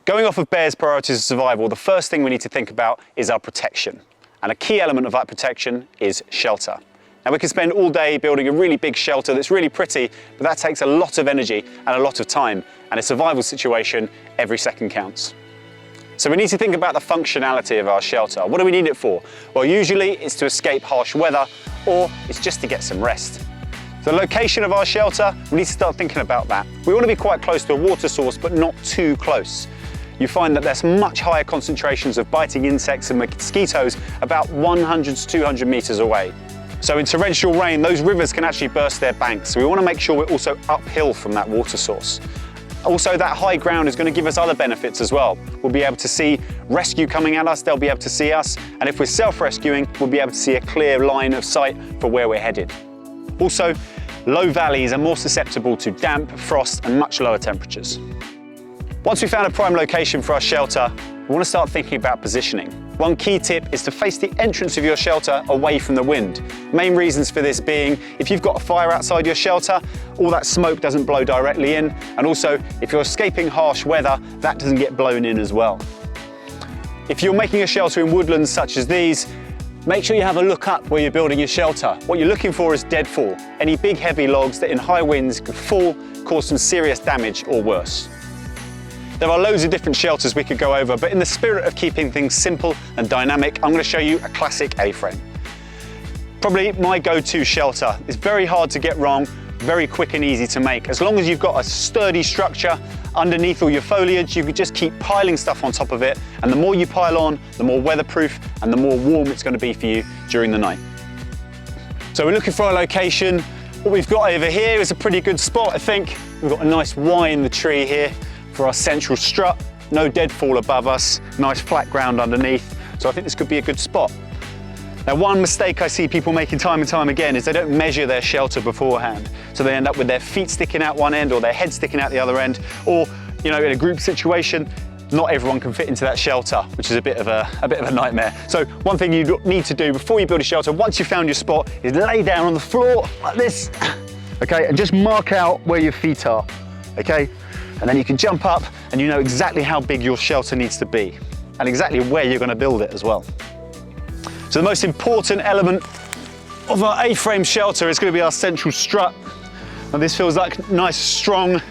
Going off of Bear's priorities of survival, the first thing we need to think about is our protection. And a key element of that protection is shelter. Now we can spend all day building a really big shelter that's really pretty, but that takes a lot of energy and a lot of time. And a survival situation, every second counts. So we need to think about the functionality of our shelter. What do we need it for? Well, usually it's to escape harsh weather, or it's just to get some rest. The location of our shelter, we need to start thinking about that. We want to be quite close to a water source, but not too close. You find that there's much higher concentrations of biting insects and mosquitoes about 100 to 200 meters away. So in torrential rain, those rivers can actually burst their banks. So we want to make sure we're also uphill from that water source. Also, that high ground is going to give us other benefits as well. We'll be able to see rescue coming at us, they'll be able to see us, and if we're self-rescuing, we'll be able to see a clear line of sight for where we're headed. Also, low valleys are more susceptible to damp, frost, and much lower temperatures. Once we've found a prime location for our shelter, we want to start thinking about positioning. One key tip is to face the entrance of your shelter away from the wind. Main reasons for this being, if you've got a fire outside your shelter, all that smoke doesn't blow directly in, and also if you're escaping harsh weather, that doesn't get blown in as well. If you're making a shelter in woodlands such as these, make sure you have a look up where you're building your shelter. What you're looking for is deadfall, any big heavy logs that in high winds could fall, cause some serious damage or worse. There are loads of different shelters we could go over, but in the spirit of keeping things simple and dynamic, I'm going to show you a classic A-frame. Probably my go-to shelter. It's very hard to get wrong, very quick and easy to make. As long as you've got a sturdy structure underneath all your foliage, you can just keep piling stuff on top of it, and the more you pile on, the more weatherproof and the more warm it's going to be for you during the night. So we're looking for a location. What we've got over here is a pretty good spot, I think. We've got a nice Y in the tree here for our central strut, no deadfall above us, nice flat ground underneath, so I think this could be a good spot. Now, one mistake I see people making time and time again is they don't measure their shelter beforehand, so they end up with their feet sticking out one end or their head sticking out the other end, or in a group situation, not everyone can fit into that shelter, which is a bit of a nightmare. So one thing you need to do before you build a shelter, once you've found your spot, is lay down on the floor like this, okay, and just mark out where your feet are, okay? And then you can jump up and you know exactly how big your shelter needs to be and exactly where you're going to build it as well. So the most important element of our A-frame shelter is going to be our central strut. And this feels like a nice strong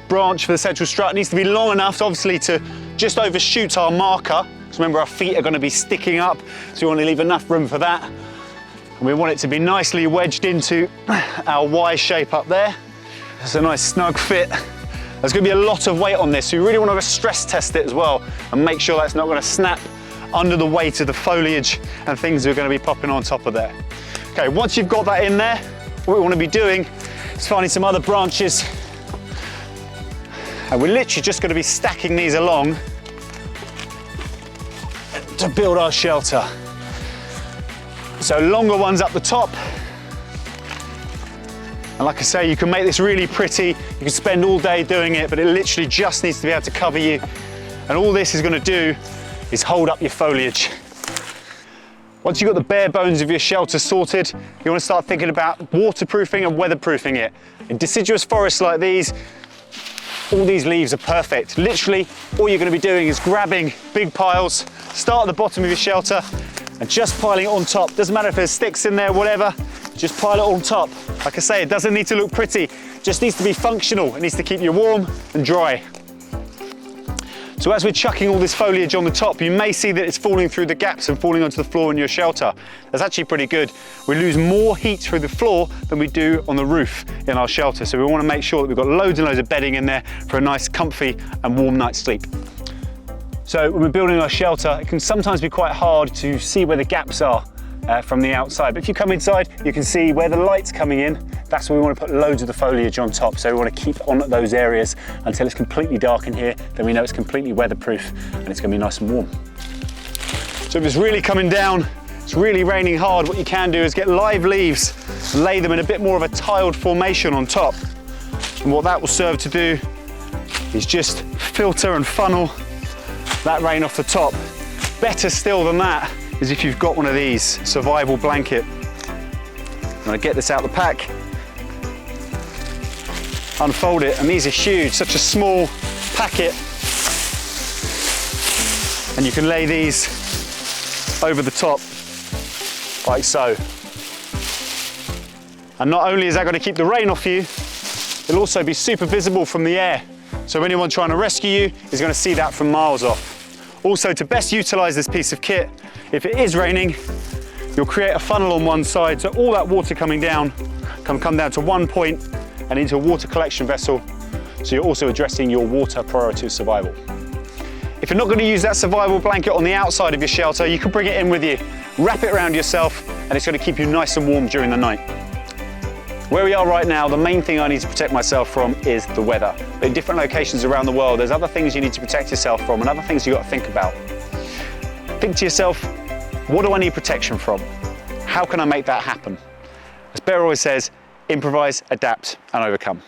branch for the central strut. It needs to be long enough, obviously, to just overshoot our marker. Because remember, our feet are going to be sticking up, so we want to leave enough room for that. And we want it to be nicely wedged into our Y shape up there. It's a nice snug fit. There's going to be a lot of weight on this, so you really want to stress test it as well and make sure that's not going to snap under the weight of the foliage and things that are going to be popping on top of there. Okay, once you've got that in there, what we want to be doing is finding some other branches, and we're literally just going to be stacking these along to build our shelter. So longer ones up the top. And like I say, you can make this really pretty. You can spend all day doing it, but it literally just needs to be able to cover you. And all this is going to do is hold up your foliage. Once you've got the bare bones of your shelter sorted, you want to start thinking about waterproofing and weatherproofing it. In deciduous forests like these, all these leaves are perfect. Literally, all you're going to be doing is grabbing big piles, start at the bottom of your shelter, and just piling it on top. Doesn't matter if there's sticks in there, whatever, just pile it on top. Like I say, it doesn't need to look pretty, just needs to be functional. It needs to keep you warm and dry. So as we're chucking all this foliage on the top, you may see that it's falling through the gaps and falling onto the floor in your shelter. That's actually pretty good. We lose more heat through the floor than we do on the roof in our shelter. So we want to make sure that we've got loads and loads of bedding in there for a nice, comfy and warm night's sleep. So when we're building our shelter, it can sometimes be quite hard to see where the gaps are from the outside. But if you come inside, you can see where the light's coming in. That's where we want to put loads of the foliage on top. So we want to keep on at those areas until it's completely dark in here. Then we know it's completely weatherproof and it's going to be nice and warm. So if it's really coming down, it's really raining hard, what you can do is get live leaves and lay them in a bit more of a tiled formation on top. And what that will serve to do is just filter and funnel that rain off the top. Better still than that is if you've got one of these survival blanket. I'm going to get this out of the pack, unfold it, and these are huge, such a small packet, And you can lay these over the top, like so. And not only is that going to keep the rain off you, it'll also be super visible from the air. So anyone trying to rescue you is going to see that from miles off. Also, to best utilize this piece of kit, if it is raining, you'll create a funnel on one side, so all that water coming down can come down to one point and into a water collection vessel. So you're also addressing your water prior to survival. If you're not going to use that survival blanket on the outside of your shelter, you can bring it in with you, wrap it around yourself, and it's going to keep you nice and warm during the night. Where we are right now, the main thing I need to protect myself from is the weather. But in different locations around the world, there's other things you need to protect yourself from and other things you've got to think about. Think to yourself, what do I need protection from? How can I make that happen? As Bear always says, improvise, adapt, and overcome.